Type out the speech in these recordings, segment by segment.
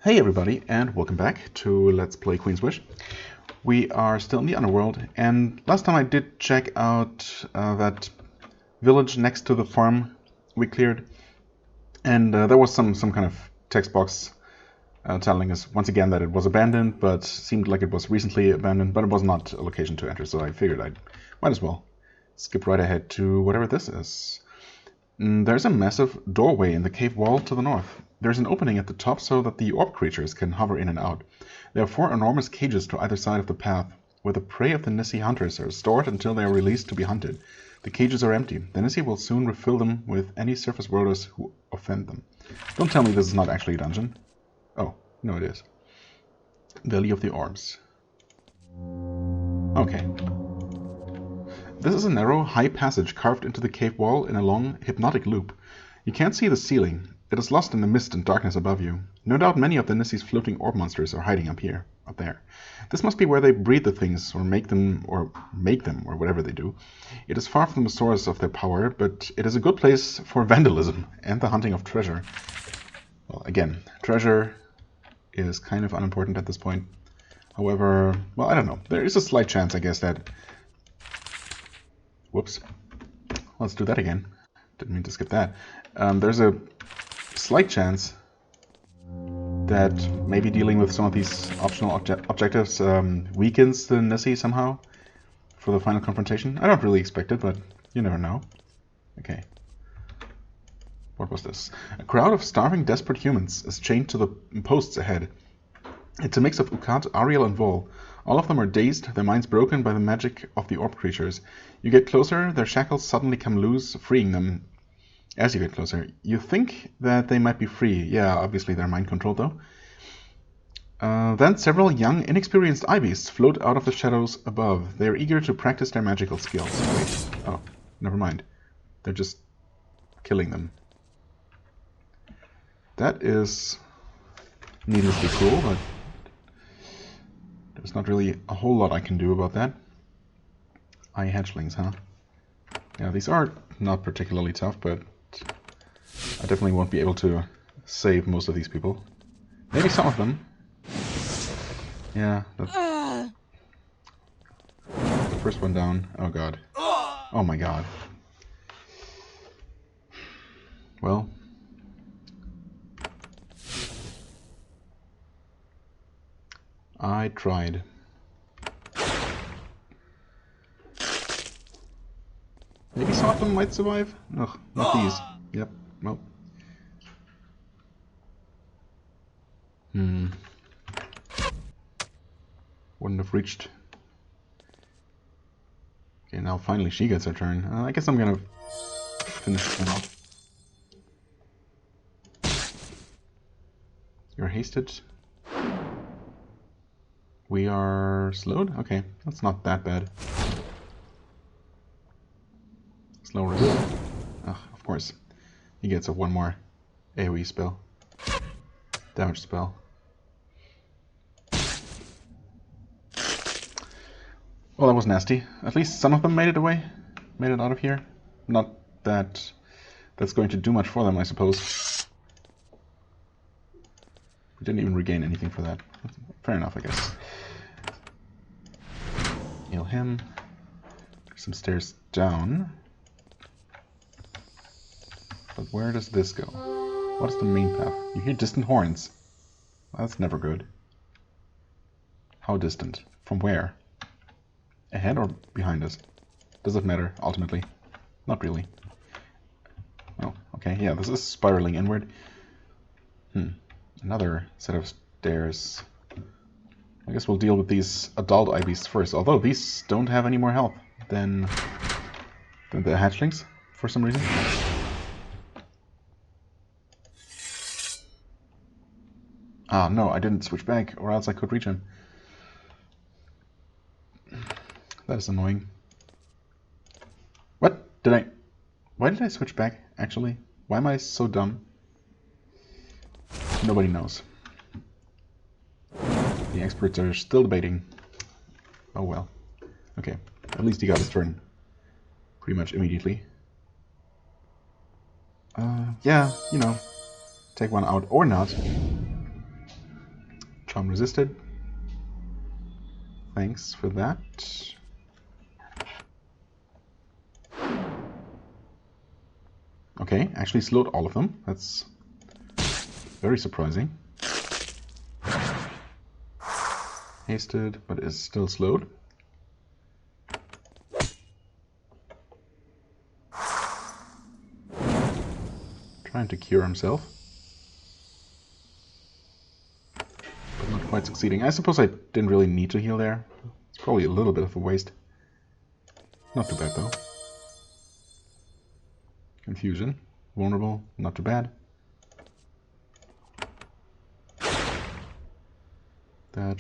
Hey everybody, and welcome back to Let's Play Queen's Wish. We are still in the underworld, and last time I did check out that village next to the farm we cleared, and there was some kind of text box telling us once again that it was abandoned, but seemed like it was recently abandoned, but it was not a location to enter, so I figured I might as well skip right ahead to whatever this is. There's a massive doorway in the cave wall to the north. There's an opening at the top so that the orb creatures can hover in and out. There are 4 enormous cages to either side of the path, where the prey of the Nissi hunters are stored until they are released to be hunted. The cages are empty. The Nissi will soon refill them with any surface worlders who offend them. Don't tell me this is not actually a dungeon. Oh, no it is. Valley of the Orbs. Okay. This is a narrow, high passage carved into the cave wall in a long, hypnotic loop. You can't see the ceiling. It is lost in the mist and darkness above you. No doubt many of the Nissi's floating orb monsters are hiding up there. This must be where they breed the things, or make them, or whatever they do. It is far from the source of their power, but it is a good place for vandalism and the hunting of treasure. Well, again, treasure is kind of unimportant at this point. However, well, I don't know. There is a slight chance, I guess, that... Whoops. Let's do that again. Didn't mean to skip that. There's a slight chance that maybe dealing with some of these optional objectives weakens the Nissi somehow for the final confrontation. I don't really expect it, but you never know. Okay. What was this? A crowd of starving, desperate humans is chained to the posts ahead. It's a mix of Ukat, Ariel, and Vol. All of them are dazed, their minds broken by the magic of the orb creatures. You get closer, their shackles suddenly come loose, freeing them. As you get closer, you think that they might be free. Yeah, obviously they're mind-controlled though. Then several young, inexperienced eye-beasts float out of the shadows above. They're eager to practice their magical skills. Wait. Oh, never mind. They're just killing them. That is needlessly cruel, but there's not really a whole lot I can do about that. Eye hatchlings, huh? Yeah, these are not particularly tough, but I definitely won't be able to save most of these people. Maybe some of them. Yeah, the first one down. Oh god. Oh my god. Well. I tried. Maybe some of them might survive? Ugh, not these. Yep, well. Wouldn't have reached. Okay, now finally she gets her turn. I guess I'm gonna finish this one off. You're hasted. We are slowed? Okay, that's not that bad. Slow resist. Ugh, of course. He gets a 1 more AoE spell. Damage spell. Well, that was nasty. At least some of them made it away. Made it out of here. Not that that's going to do much for them, I suppose. We didn't even regain anything for that. Fair enough, I guess. Heal him. There's some stairs down. But where does this go? What is the main path? You hear distant horns. That's never good. How distant? From where? Ahead or behind us? Does it matter, ultimately? Not really. Oh, okay, yeah, this is spiraling inward. Another set of stairs. I guess we'll deal with these adult eye-beasts first, although these don't have any more health than the hatchlings, for some reason. Ah, no, I didn't switch back, or else I could reach him. That is annoying. What? Why did I switch back, actually? Why am I so dumb? Nobody knows. The experts are still debating. Oh well. Okay, at least he got his turn pretty much immediately. Yeah, you know, take one out or not. Charm resisted. Thanks for that. Okay, actually slowed all of them. That's very surprising. Hasted, but is still slowed. Trying to cure himself. But not quite succeeding. I suppose I didn't really need to heal there. It's probably a little bit of a waste. Not too bad though. Confusion. Vulnerable. Not too bad. That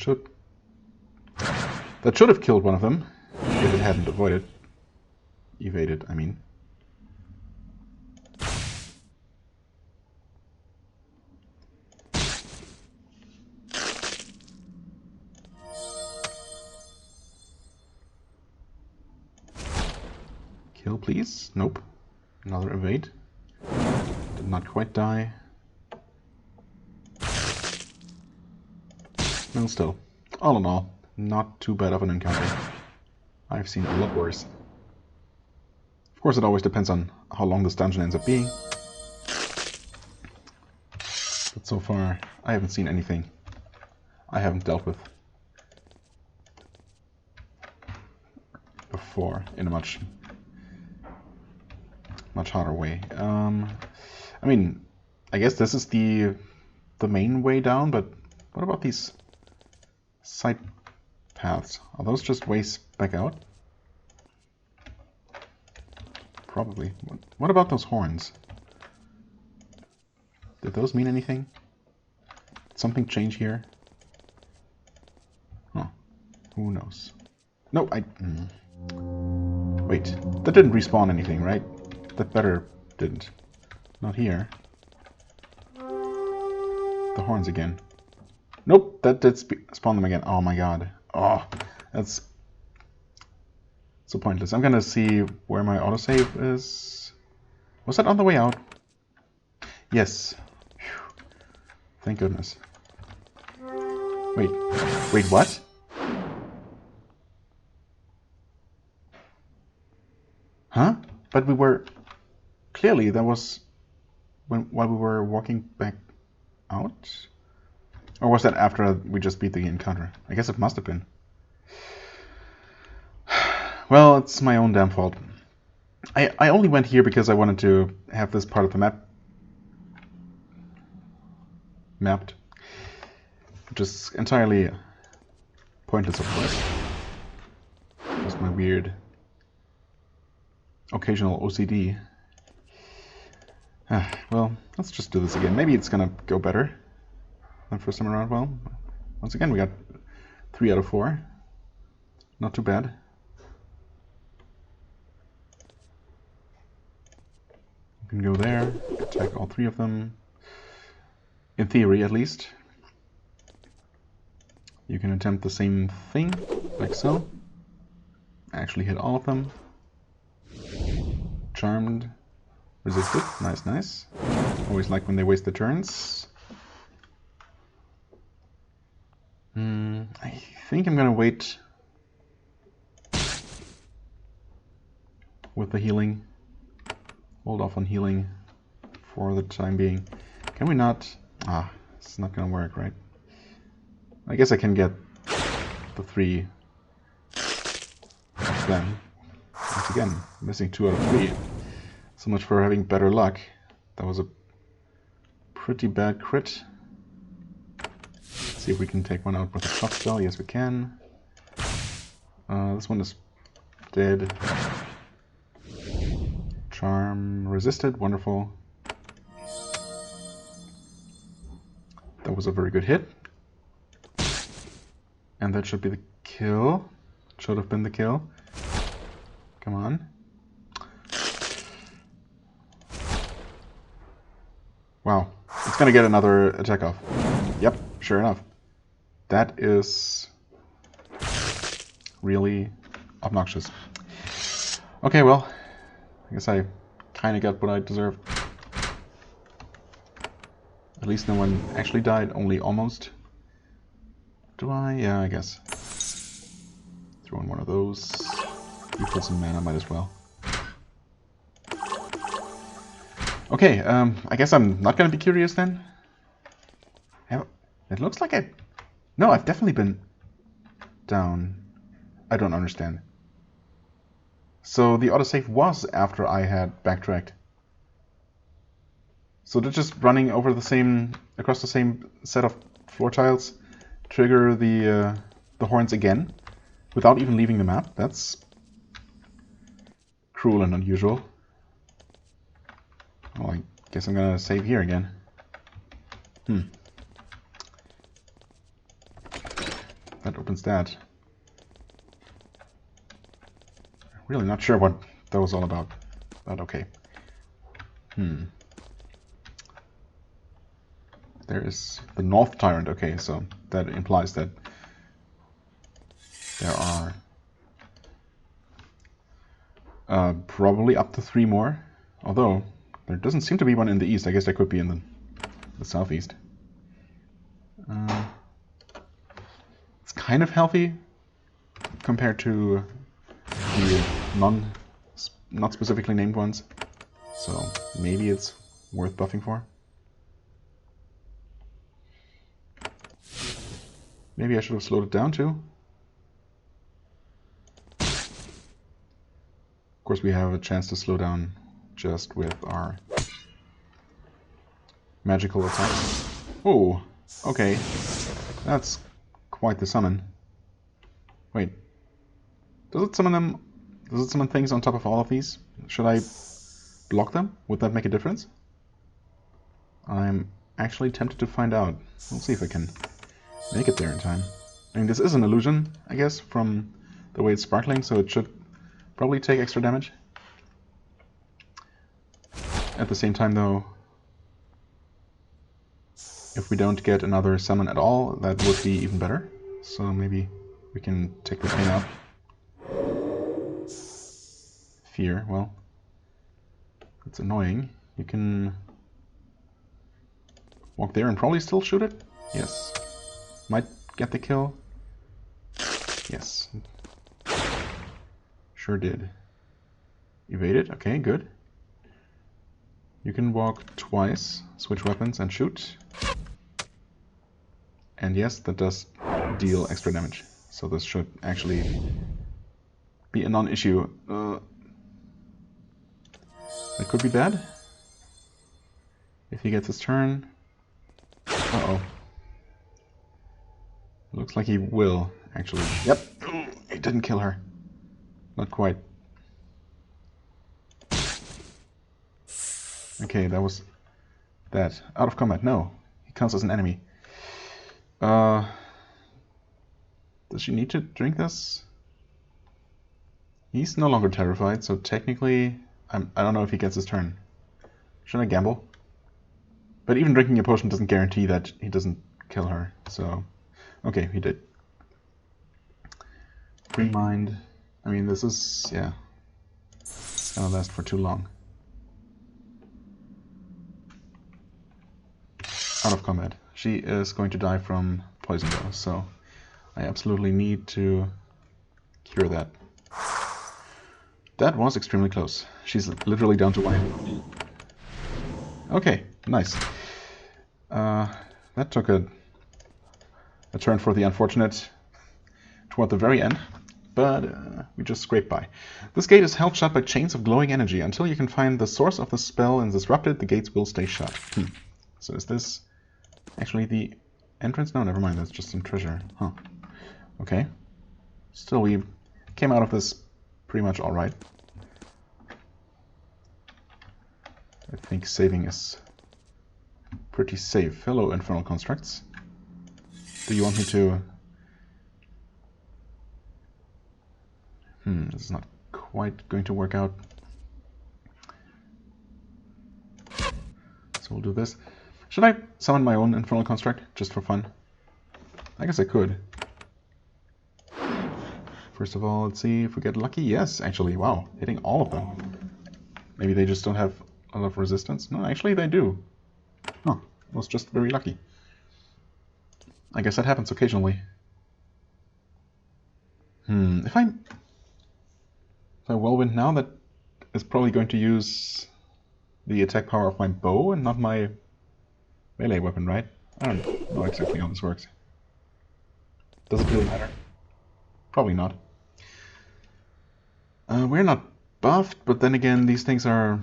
should have killed one of them if it hadn't evaded, I mean. Kill, please. Nope. Another evade. Did not quite die. No, still. All in all, not too bad of an encounter. I've seen a lot worse. Of course, it always depends on how long this dungeon ends up being. But so far, I haven't seen anything I haven't dealt with before in a much harder way. I mean, I guess this is the main way down, but what about these side paths? Are those just ways back out? Probably. What about those horns? Did those mean anything? Did something change here? Oh, who knows? No, Wait, that didn't respawn anything, right? That better didn't. Not here. The horns again. Nope, that did spawn them again. Oh my god. Oh, that's so pointless. I'm gonna see where my autosave is. Was that on the way out? Yes. Whew. Thank goodness. Wait, what? Huh? But we were... Clearly, that was while we were walking back out? Or was that after we just beat the encounter? I guess it must have been. Well, it's my own damn fault. I only went here because I wanted to have this part of the map mapped. Which is entirely pointless, of course. Just my weird occasional OCD. Well, let's just do this again. Maybe it's gonna go better than first time around. Well, once again, we got 3 out of 4. Not too bad. You can go there, attack all 3 of them. In theory, at least. You can attempt the same thing, like so. Actually hit all of them. Charmed. Resisted. Nice, nice. Always like when they waste the turns. I think I'm gonna wait with the healing. Hold off on healing for the time being. Can we not? Ah, it's not gonna work, right? I guess I can get the 3 of them. Once again, missing 2 out of 3. So much for having better luck. That was a pretty bad crit. Let's see if we can take one out with a shock spell. Yes, we can. This one is dead. Charm resisted. Wonderful. That was a very good hit. And that should be the kill. Should have been the kill. Come on. Wow. It's gonna get another attack off. Yep, sure enough. That is really obnoxious. Okay, well, I guess I kind of got what I deserved. At least no one actually died, only almost. Do I? Yeah, I guess. Throw in one of those. Refill some mana, might as well. Okay, I guess I'm not gonna be curious then. It looks like I... No, I've definitely been down. I don't understand. So the autosave was after I had backtracked. So they're just running over the same, across the same set of floor tiles, trigger the horns again, without even leaving the map. That's cruel and unusual. Well, I guess I'm gonna save here again. That opens that. Really not sure what that was all about, but okay. There is the North Tyrant. Okay, so that implies that there are probably up to 3 more. Although there doesn't seem to be one in the east. I guess there could be in the southeast. It's kind of healthy compared to the not specifically named ones. So maybe it's worth buffing for. Maybe I should have slowed it down too. Of course, we have a chance to slow down just with our magical attacks. Oh, okay. That's quite the summon. Wait. Does it summon them? Does it summon things on top of all of these? Should I block them? Would that make a difference? I'm actually tempted to find out. We'll see if I can make it there in time. I mean, this is an illusion, I guess, from the way it's sparkling, so it should probably take extra damage. At the same time, though, if we don't get another summon at all, that would be even better. So maybe we can take the pain out. Fear, well, it's annoying. You can walk there and probably still shoot it. Yes. Might get the kill. Yes. Sure did. Evaded. Okay, good. You can walk twice, switch weapons, and shoot. And yes, that does deal extra damage. So this should actually be a non-issue. That could be bad. If he gets his turn. Uh-oh. Looks like he will, actually. Yep. He didn't kill her. Not quite. Okay, that was that. Out of combat. No. He counts as an enemy. Does she need to drink this? He's no longer terrified, so technically I don't know if he gets his turn. Should I gamble? But even drinking a potion doesn't guarantee that he doesn't kill her, so... Okay, he did. Free mind. I mean, this is... yeah. It's gonna last for too long. Out of combat. She is going to die from poison though, so I absolutely need to cure that. That was extremely close. She's literally down to 1. Okay, nice. That took a turn for the unfortunate toward the very end, but we just scraped by. This gate is held shut by chains of glowing energy. Until you can find the source of the spell and disrupt it, the gates will stay shut. So is this actually the entrance? No, never mind, that's just some treasure. Huh. Okay. Still, we came out of this pretty much alright. I think saving is pretty safe. Hello, Infernal Constructs. Do you want me to... this is not quite going to work out. So we'll do this. Should I summon my own Infernal Construct, just for fun? I guess I could. First of all, let's see if we get lucky. Yes, actually, wow, hitting all of them. Maybe they just don't have a lot of resistance. No, actually they do. Huh, I was just very lucky. I guess that happens occasionally. If I whirlwind now, that is probably going to use the attack power of my bow and not my melee weapon, right? I don't know exactly how this works. Does it really matter? Probably not. We're not buffed, but then again, these things are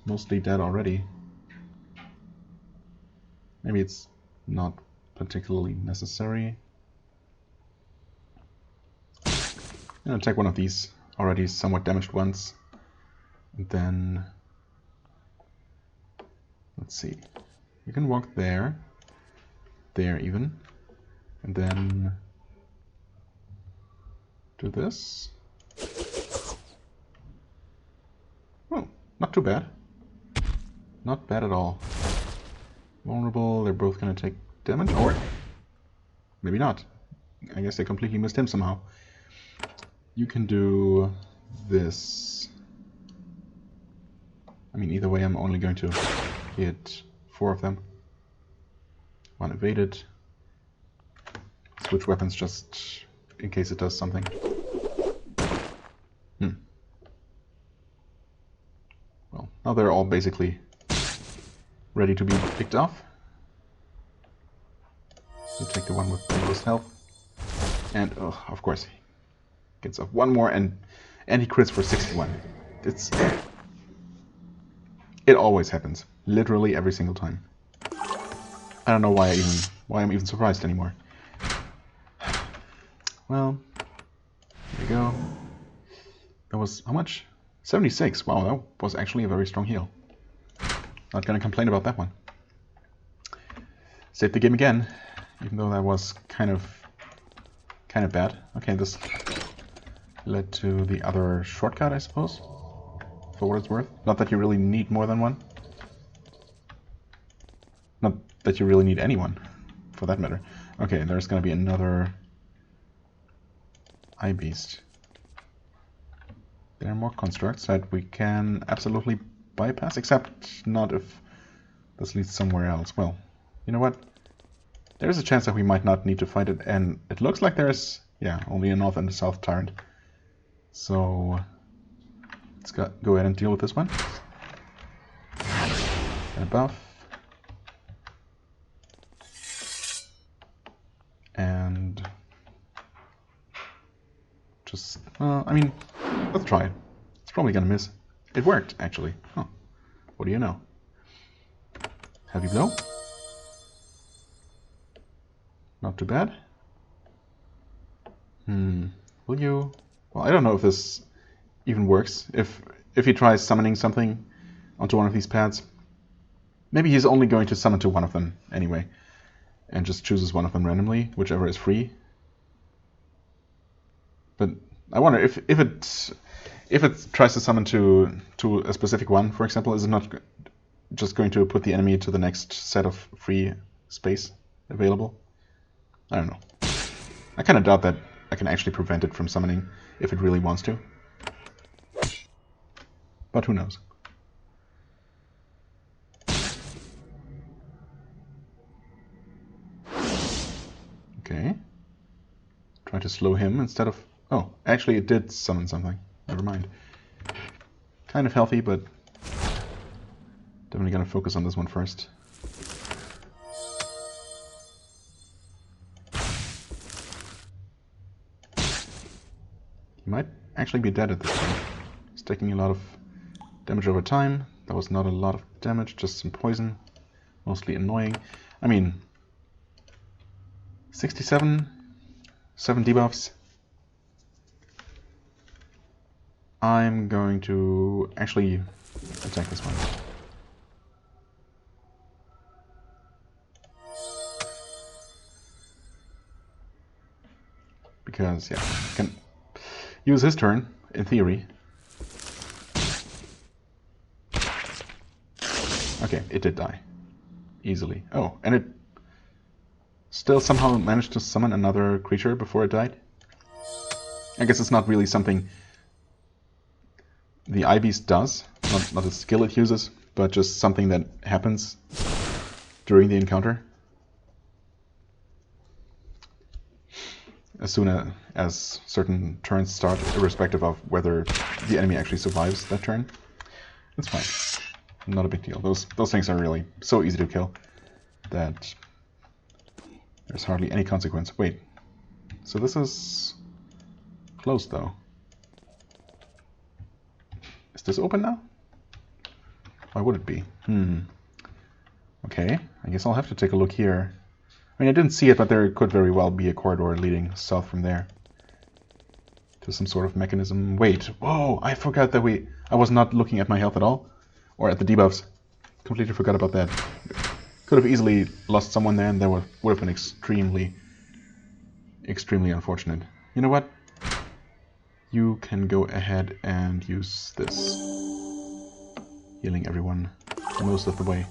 mostly dead already. Maybe it's not particularly necessary. I'm gonna attack one of these already somewhat damaged ones. And then, let's see. You can walk there. There even. And then do this. Oh, not too bad. Not bad at all. Vulnerable, they're both gonna take damage, or maybe not. I guess they completely missed him somehow. You can do this. I mean, either way, I'm only going to hit 4 of them. 1 evaded. Switch weapons just in case it does something. Well, now they're all basically ready to be picked off. You take the one with the most health. And, oh, of course, he gets up 1 more and he crits for 61. It always happens. Literally every single time. I don't know why I'm even surprised anymore. Well, there we go. That was how much? 76. Wow, that was actually a very strong heal. Not gonna complain about that one. Save the game again, even though that was kind of bad. Okay, this led to the other shortcut, I suppose, for what it's worth. Not that you really need more than one. Not that you really need anyone, for that matter. Okay, there's gonna be another eye beast. There are more constructs that we can absolutely bypass, except not if this leads somewhere else. Well, you know what? There's a chance that we might not need to fight it, and it looks like there's, yeah, only a north and a south tyrant. So let's go ahead and deal with this one. And a buff. And just, I mean, let's try it. It's probably gonna miss. It worked, actually. Huh. What do you know? Heavy blow. Not too bad. Will you... Well, I don't know if this even works. If he tries summoning something onto one of these pads, maybe he's only going to summon to one of them anyway, and just chooses one of them randomly, whichever is free. But I wonder if it tries to summon to a specific one, for example, is it not just going to put the enemy to the next set of free space available? I don't know. I kind of doubt that I can actually prevent it from summoning if it really wants to. But who knows? Okay. Try to slow him instead of... Oh, actually it did summon something. Never mind. Kind of healthy, but definitely gonna focus on this one first. He might actually be dead at this point. He's taking a lot of damage over time. That was not a lot of damage, just some poison. Mostly annoying. I mean, 67, 7 debuffs. I'm going to actually attack this one. Because, yeah, I can use his turn, in theory. Okay, it did die. Easily. Oh, and it still somehow managed to summon another creature before it died? I guess it's not really something the eye beast does, not a skill it uses, but just something that happens during the encounter. as soon as certain turns start, irrespective of whether the enemy actually survives that turn. It's fine. Not a big deal. Those things are really so easy to kill that there's hardly any consequence. Wait, so this is closed though. Is this open now? Why would it be? Okay, I guess I'll have to take a look here. I mean, I didn't see it, but there could very well be a corridor leading south from there to some sort of mechanism. Wait, whoa, I forgot that I was not looking at my health at all, or at the debuffs. Completely forgot about that. Could have easily lost someone there, and that would have been extremely, extremely unfortunate. You know what? You can go ahead and use this. Healing everyone most of the way.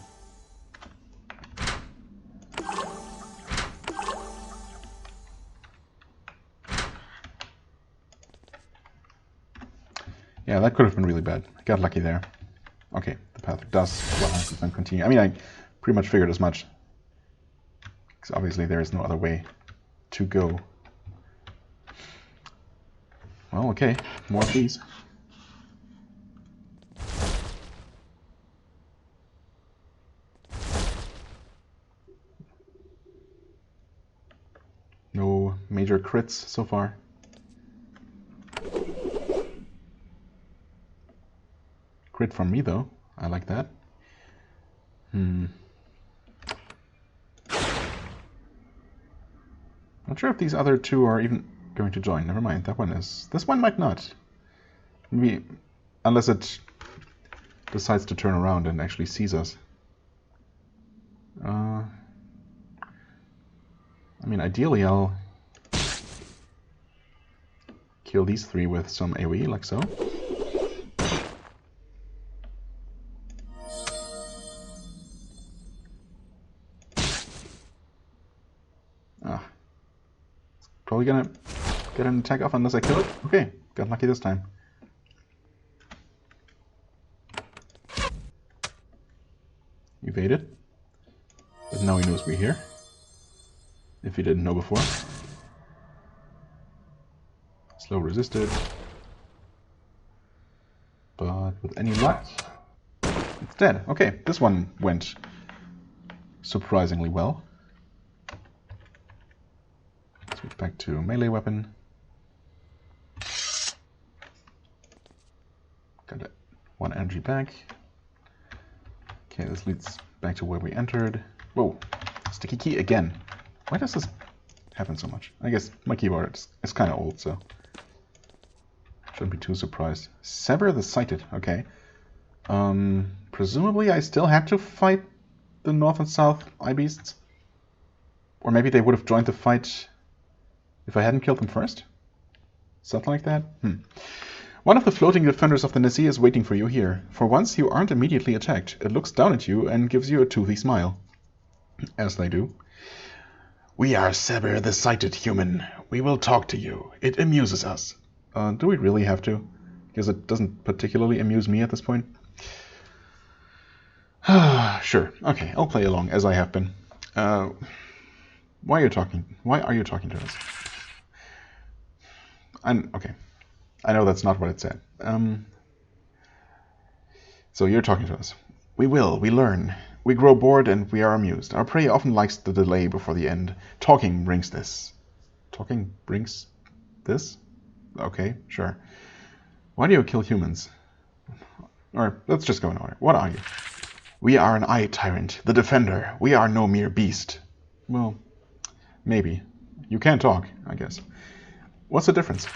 Yeah, that could have been really bad. I got lucky there. Okay, the path does 100% continue. I mean, I pretty much figured as much. Because obviously there is no other way to go. Well, okay, more of these. No major crits so far. Crit from me though. I like that. Not sure if these other two are even going to join. Never mind, that one is. This one might not. Maybe, unless it decides to turn around and actually sees us. I mean, ideally I'll kill these three with some AoE, like so. Probably gonna get an attack off unless I kill it. Okay, got lucky this time. Evaded. But now he knows we're here. If he didn't know before. Slow resisted. But with any luck, it's dead. Okay, this one went surprisingly well. Switch back to melee weapon. Got that one energy back. Okay, this leads back to where we entered. Whoa, sticky key again. Why does this happen so much? I guess my keyboard is kind of old, so shouldn't be too surprised. Sever the sighted. Okay. Presumably I still had to fight the north and south eye beasts, or maybe they would have joined the fight if I hadn't killed them first? Something like that? One of the floating defenders of the Nisi is waiting for you here. For once, you aren't immediately attacked. It looks down at you and gives you a toothy smile. As they do. We are Sever the Sighted Human. We will talk to you. It amuses us. Do we really have to? Because it doesn't particularly amuse me at this point. Sure. Okay, I'll play along, as I have been. Why are you talking to us? Okay. I know that's not what it said. So you're talking to us. We learn. We grow bored and we are amused. Our prey often likes the delay before the end. Talking brings this. Talking brings this? Okay, sure. Why do you kill humans? Or, let's just go in order. What are you? We are an eye tyrant, the defender. We are no mere beast. Well, maybe. You can talk, I guess. What's the difference?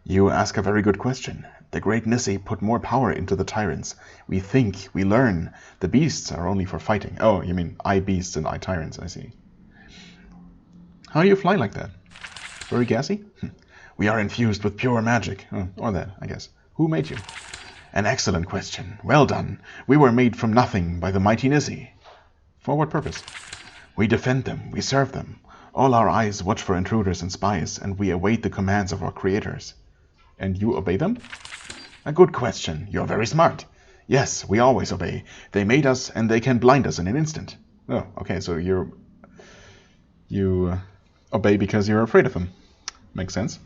You ask a very good question. The great Nisi put more power into the tyrants. We think, we learn. The beasts are only for fighting. Oh, you mean eye beasts and eye tyrants, I see. How do you fly like that? Very gassy? We are infused with pure magic. Or that, I guess. Who made you? An excellent question. Well done. We were made from nothing by the mighty Nisi. For what purpose? We defend them. We serve them. All our eyes watch for intruders and spies, and we await the commands of our creators. And you obey them? A good question. You're very smart. Yes, we always obey. They made us, and they can blind us in an instant. Oh, okay, so you obey because you're afraid of them. Makes sense.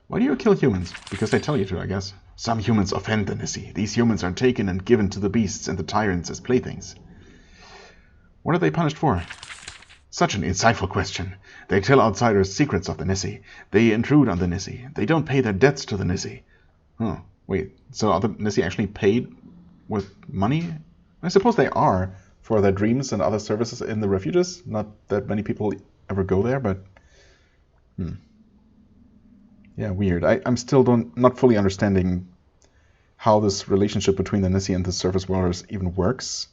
Why do you kill humans? Because they tell you to, I guess. Some humans offend the Nissi. These humans are taken and given to the beasts and the tyrants as playthings. What are they punished for? Such an insightful question. They tell outsiders secrets of the Nissi. They intrude on the Nissi. They don't pay their debts to the Nissi. Oh, wait. So are the Nissi actually paid with money? I suppose they are for their dreams and other services in the refuges. Not that many people ever go there, but... Yeah, weird. I'm still not fully understanding how this relationship between the Nissi and the surface worlders even works.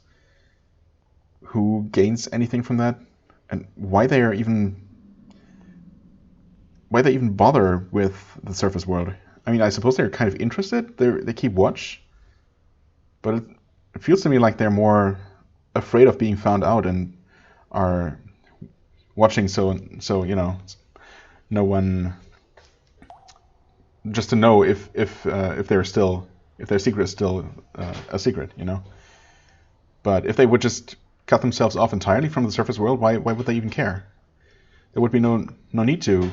Who gains anything from that? And why they even bother with the surface world? I mean, I suppose they're kind of interested. They keep watch, but it feels to me like they're more afraid of being found out and are watching. So you know, no one, just to know if their secret is still a secret, you know. But if they would just cut themselves off entirely from the surface world, why would they even care? There would be no need to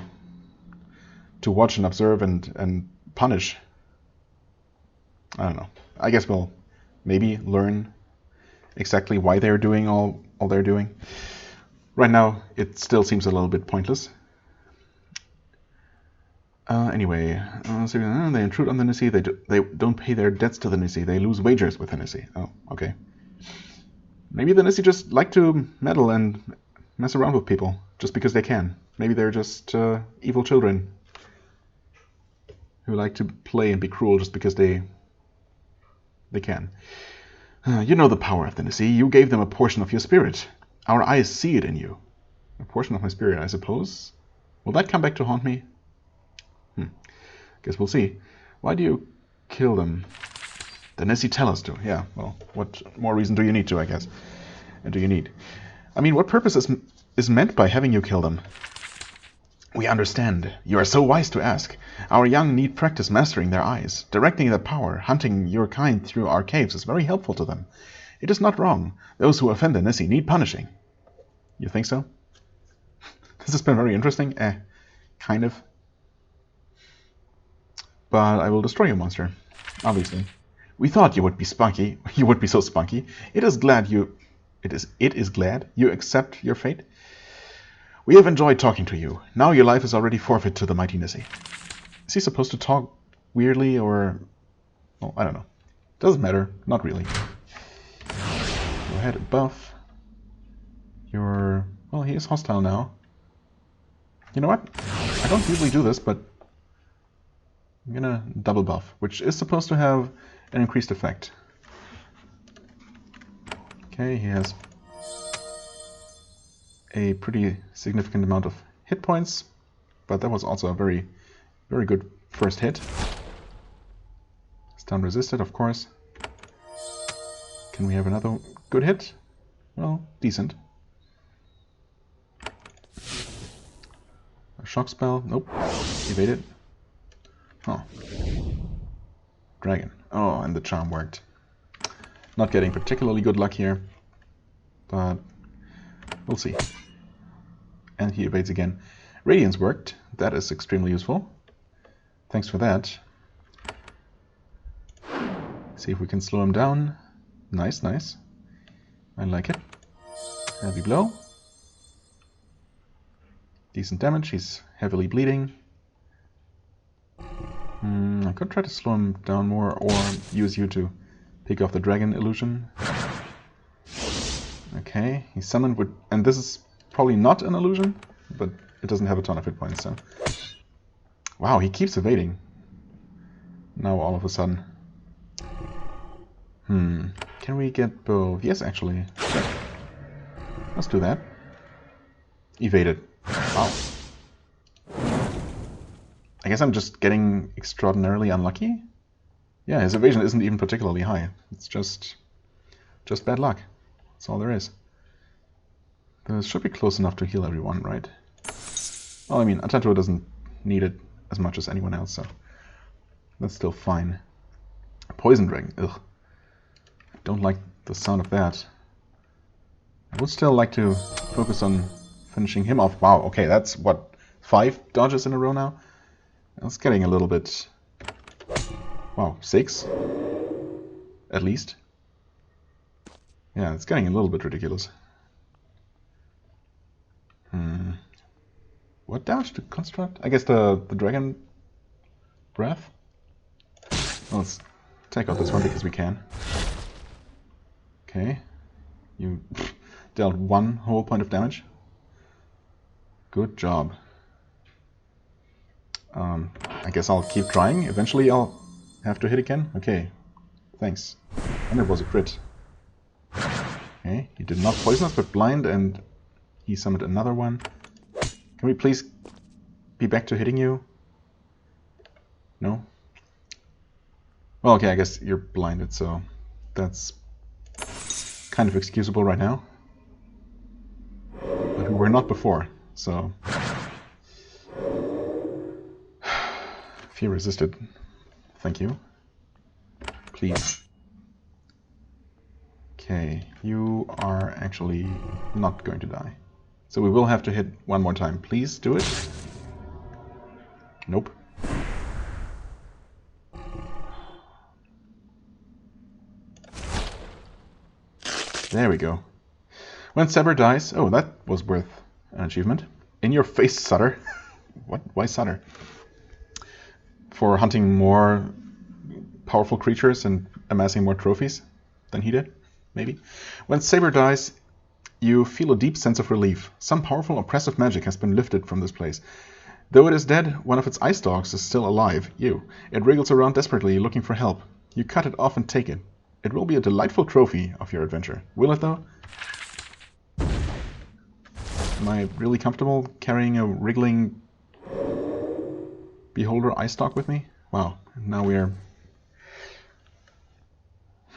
watch and observe and punish. I don't know. I guess we'll maybe learn exactly why they're doing all they're doing. Right now, it still seems a little bit pointless. Anyway, so, they intrude on the Nissi. They don't pay their debts to the Nissi. They lose wagers with the Nissi. Oh, okay. Maybe the Nissi just like to meddle and mess around with people just because they can. Maybe they're just evil children who like to play and be cruel just because they can. You know the power of the Nissi. You gave them a portion of your spirit. Our eyes see it in you. A portion of my spirit, I suppose. Will that come back to haunt me? Guess we'll see. Why do you kill them? The Nissi tell us to. Yeah, well, what more reason do you need to, I guess? And do you need? I mean, what purpose is meant by having you kill them? We understand. You are so wise to ask. Our young need practice mastering their eyes. Directing their power, hunting your kind through our caves is very helpful to them. It is not wrong. Those who offend the Nissi need punishing. You think so? This has been very interesting. Kind of. But I will destroy your monster, obviously. We thought you would be spunky. You would be so spunky. It is glad you accept your fate. We have enjoyed talking to you. Now your life is already forfeit to the mighty Nissi. Is he supposed to talk weirdly or... Well, I don't know. Doesn't matter. Not really. Go ahead, buff. Well, he is hostile now. You know what? I don't usually do this, but I'm gonna double buff, which is supposed to have an increased effect. Okay, he has a pretty significant amount of hit points, but that was also a very, very good first hit. Stun resisted, of course. Can we have another good hit? Well, decent. A shock spell? Nope. Evaded. Oh. Dragon. Oh, and the charm worked. Not getting particularly good luck here, but we'll see. And he evades again. Radiance worked. That is extremely useful. Thanks for that. See if we can slow him down. Nice, nice. I like it. Heavy blow. Decent damage. He's heavily bleeding. I could try to slow him down more or use you to pick off the dragon illusion. Okay, he's summoned with... And this is probably not an illusion, but it doesn't have a ton of hit points, so... Wow, he keeps evading. Now all of a sudden. Can we get both? Yes, actually. Sure. Let's do that. Evaded. Wow. I guess I'm just getting extraordinarily unlucky. Yeah, his evasion isn't even particularly high. It's just bad luck. That's all there is. This should be close enough to heal everyone, right? Well, I mean, Atantuo doesn't need it as much as anyone else, so that's still fine. Poison Dragon. Ugh. I don't like the sound of that. I would still like to focus on finishing him off. Wow, okay, that's what 5 dodges in a row now. It's getting a little bit... Wow, 6? At least. Yeah, it's getting a little bit ridiculous. What damage to construct? I guess the dragon breath? Well, let's take out this one because we can. Okay. You dealt 1 whole point of damage. Good job. I guess I'll keep trying. Eventually I'll have to hit again. Okay. Thanks. And it was a crit. Okay, he did not poison us, but blind, and he summoned another one. Can we please be back to hitting you? No? Well, okay, I guess you're blinded, so that's kind of excusable right now. But we were not before, so... Fear resisted. Thank you. Please. Okay, you are actually not going to die. So we will have to hit one more time. Please do it. Nope. There we go. When Saber dies... Oh, that was worth an achievement. In your face, Sutter. What? Why Sutter? For hunting more powerful creatures and amassing more trophies than he did? Maybe. When Saber dies, you feel a deep sense of relief. Some powerful oppressive magic has been lifted from this place. Though it is dead, one of its ice dogs is still alive. It wriggles around desperately, looking for help. You cut it off and take it. It will be a delightful trophy of your adventure. Will it, though? Am I really comfortable carrying a wriggling beholder ice dog with me? Wow, now we're...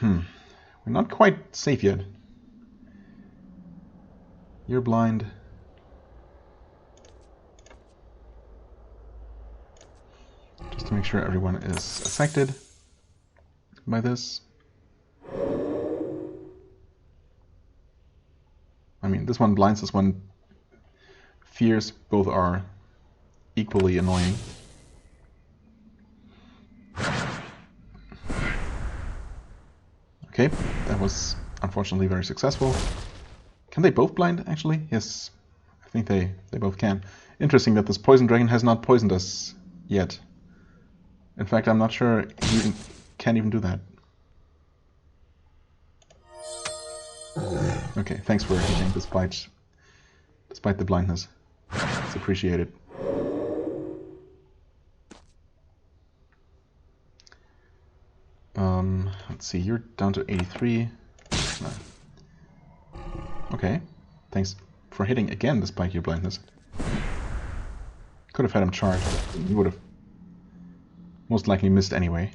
We're not quite safe yet. You're blind. Just to make sure everyone is affected by this. I mean, this one blinds, this one fears. Both are equally annoying. Okay, that was unfortunately very successful. Can they both blind, actually? Yes, I think they both can. Interesting that this poison dragon has not poisoned us yet. In fact, I'm not sure he can even do that. Okay, thanks for hitting despite the blindness. It's appreciated. Let's see, you're down to 83. No. Okay, thanks for hitting again despite your blindness. Could have had him charged, but you would have most likely missed anyway.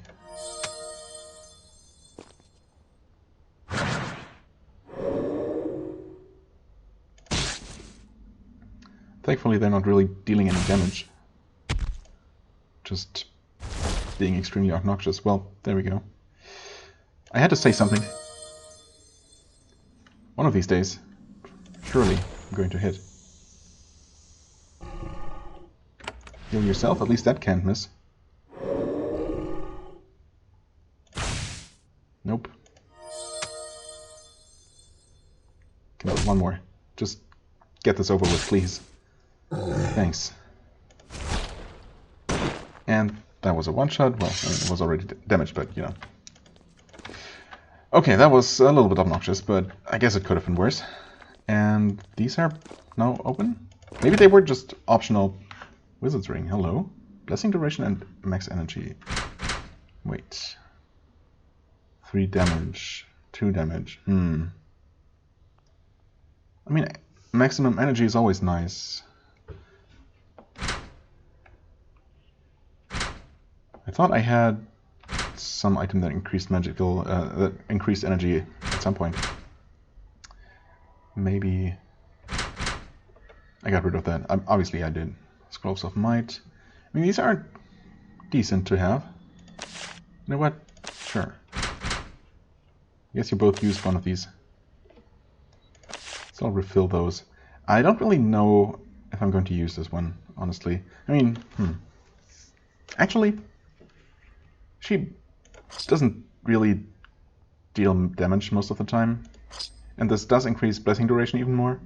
Thankfully they're not really dealing any damage. Just being extremely obnoxious. Well, there we go. I had to say something. One of these days, surely I'm going to hit. Heal yourself, at least that can't miss. Nope. Come on, one more. Just get this over with, please. Thanks. And that was a one-shot. Well, I mean, it was already damaged, but, you know. Okay, that was a little bit obnoxious, but I guess it could have been worse. And these are now open? Maybe they were just optional. Wizard's Ring, hello. Blessing duration and max energy. Wait. 3 damage. 2 damage. I mean, maximum energy is always nice. I thought I had some item that increased magical, that increased energy at some point. Maybe I got rid of that. Obviously I did. Scrolls of Might. I mean, these are decent to have. You know what? Sure. I guess you both used one of these. So I'll refill those. I don't really know if I'm going to use this one, honestly. I mean, actually, she doesn't really deal damage most of the time. And this does increase blessing duration even more.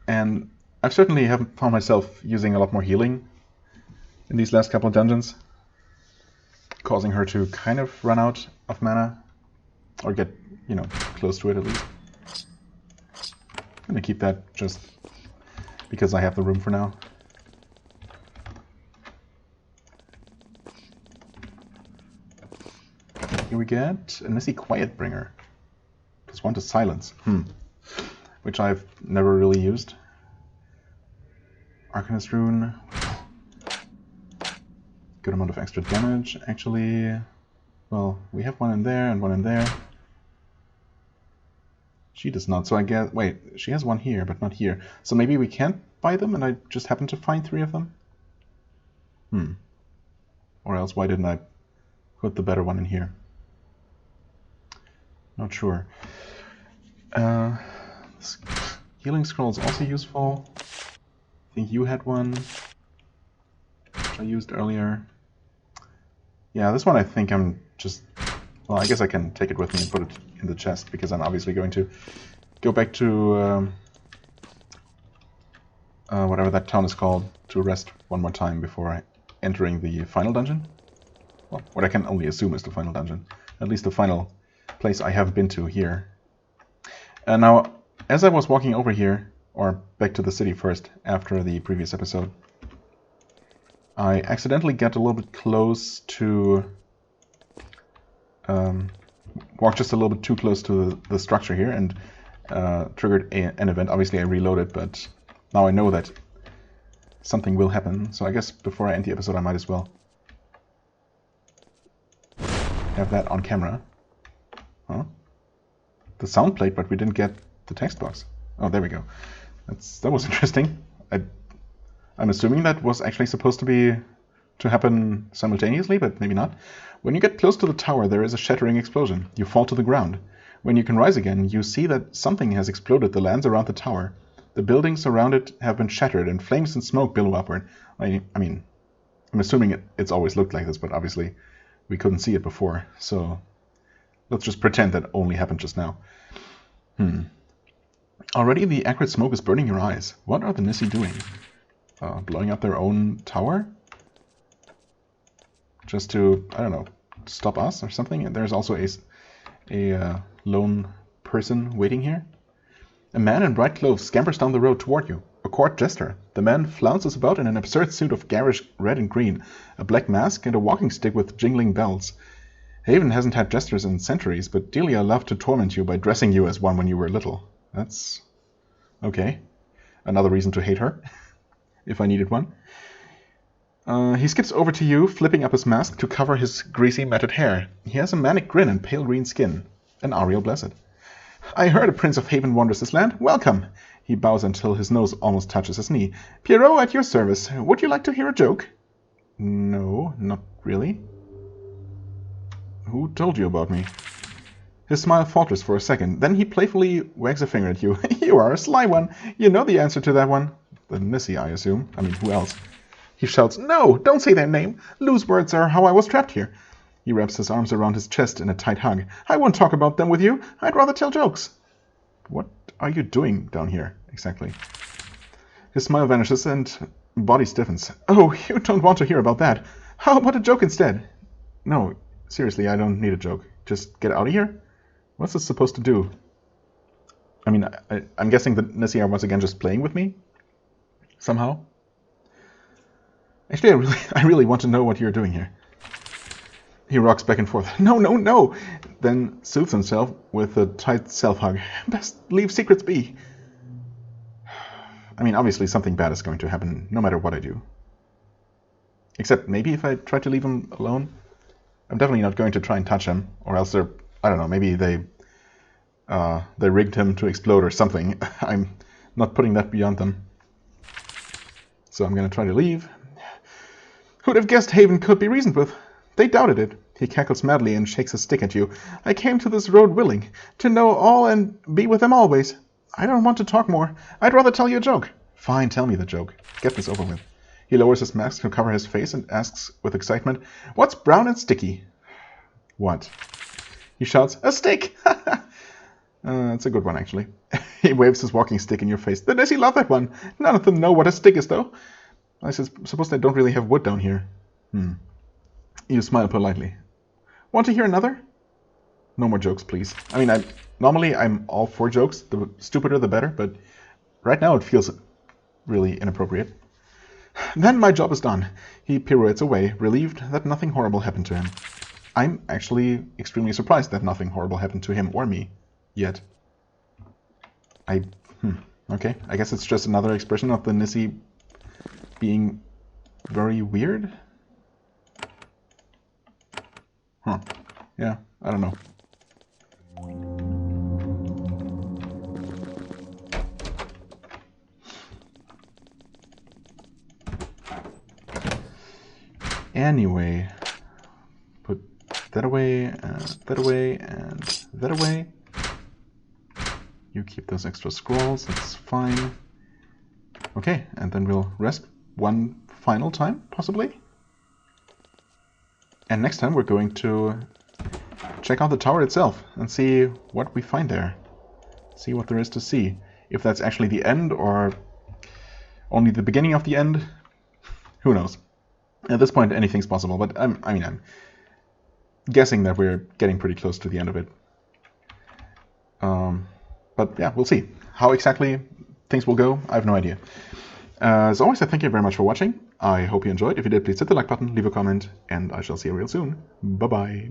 And I've certainly haven't found myself using a lot more healing in these last couple of dungeons, causing her to kind of run out of mana, or get, you know, close to it at least. I'm gonna keep that just because I have the room for now. Here we get a Nissy Quietbringer. +1 to silence. Which I've never really used. Arcanist Rune. Good amount of extra damage, actually. Well, we have one in there and one in there. She does not, so I guess... Wait, she has one here, but not here. So maybe we can't buy them and I just happen to find 3 of them? Or else why didn't I put the better one in here? Not sure. Healing Scroll is also useful. I think you had one, which I used earlier. Yeah, this one I think I'm just... Well, I guess I can take it with me and put it in the chest, because I'm obviously going to go back to whatever that town is called, to rest one more time before entering the final dungeon. Well, what I can only assume is the final dungeon. At least the final place I have been to here. Now, as I was walking over here, or back to the city first, after the previous episode, I accidentally got a little bit close to... walked just a little bit too close to the structure here and triggered an event. Obviously I reloaded, but now I know that something will happen, so I guess before I end the episode I might as well have that on camera. Huh? The sound played, but we didn't get the text box. Oh, there we go. That was interesting. I'm assuming that was actually supposed to happen simultaneously, but maybe not. When you get close to the tower, there is a shattering explosion. You fall to the ground. When you can rise again, you see that something has exploded the lands around the tower. The buildings around it have been shattered, and flames and smoke billow upward. I mean, I'm assuming it's always looked like this, but obviously we couldn't see it before, so let's just pretend that only happened just now. Already the acrid smoke is burning your eyes. What are the Nissy doing? Blowing up their own tower? Just to, I don't know, stop us or something? And there's also a lone person waiting here. A man in bright clothes scampers down the road toward you. A court jester. The man flounces about in an absurd suit of garish red and green, a black mask and a walking stick with jingling bells. Haven hasn't had jesters in centuries, but Delia loved to torment you by dressing you as one when you were little. That's... okay. Another reason to hate her, if I needed one. He skips over to you, flipping up his mask to cover his greasy, matted hair. He has a manic grin and pale green skin. An Ariel Blessed. I heard a Prince of Haven wanders this land. Welcome! He bows until his nose almost touches his knee. Pierrot, at your service. Would you like to hear a joke? No, not really. Who told you about me? His smile falters for a second. Then he playfully wags a finger at you. You are a sly one. You know the answer to that one. The Nissy, I assume. I mean, who else? He shouts, No, don't say their name. Loose words are how I was trapped here. He wraps his arms around his chest in a tight hug. I won't talk about them with you. I'd rather tell jokes. What are you doing down here, exactly? His smile vanishes and body stiffens. Oh, you don't want to hear about that. How about a joke instead? No, seriously, I don't need a joke. Just get out of here? What's this supposed to do? I mean, I'm guessing the Nissy are once again just playing with me? Somehow? Actually, I really want to know what you're doing here. He rocks back and forth. No, no, no! Then soothes himself with a tight self-hug. Best leave secrets be. I mean, obviously something bad is going to happen, no matter what I do. Except maybe if I try to leave him alone. I'm definitely not going to try and touch him, or else they're, I don't know, maybe they rigged him to explode or something. I'm not putting that beyond them. So I'm going to try to leave. Who'd have guessed Haven could be reasoned with? They doubted it. He cackles madly and shakes his stick at you. I came to this road willing, to know all and be with them always. I don't want to talk more. I'd rather tell you a joke. Fine, tell me the joke. Get this over with. He lowers his mask to cover his face and asks with excitement, "What's brown and sticky?" What? He shouts, "A stick!" It's a good one, actually. He waves his walking stick in your face. "The Nessie love that one. None of them know what a stick is, though. I suppose they don't really have wood down here." You smile politely. "Want to hear another?" "No more jokes, please. I mean, normally I'm all for jokes. The stupider the better, but right now it feels really inappropriate." "Then my job is done." He pirouettes away, relieved that nothing horrible happened to him. I'm actually extremely surprised that nothing horrible happened to him or me. Yet. Okay, I guess it's just another expression of the Nessie being very weird? Yeah, I don't know. Anyway, put that away, and that away, and that away. You keep those extra scrolls, that's fine. Okay, and then we'll rest one final time, possibly. And next time we're going to check out the tower itself and see what we find there. See what there is to see. If that's actually the end or only the beginning of the end, who knows. At this point, anything's possible, but I'm guessing that we're getting pretty close to the end of it. But yeah, we'll see. How exactly things will go, I have no idea. As always, I thank you very much for watching. I hope you enjoyed. If you did, please hit the like button, leave a comment, and I shall see you real soon. Bye-bye.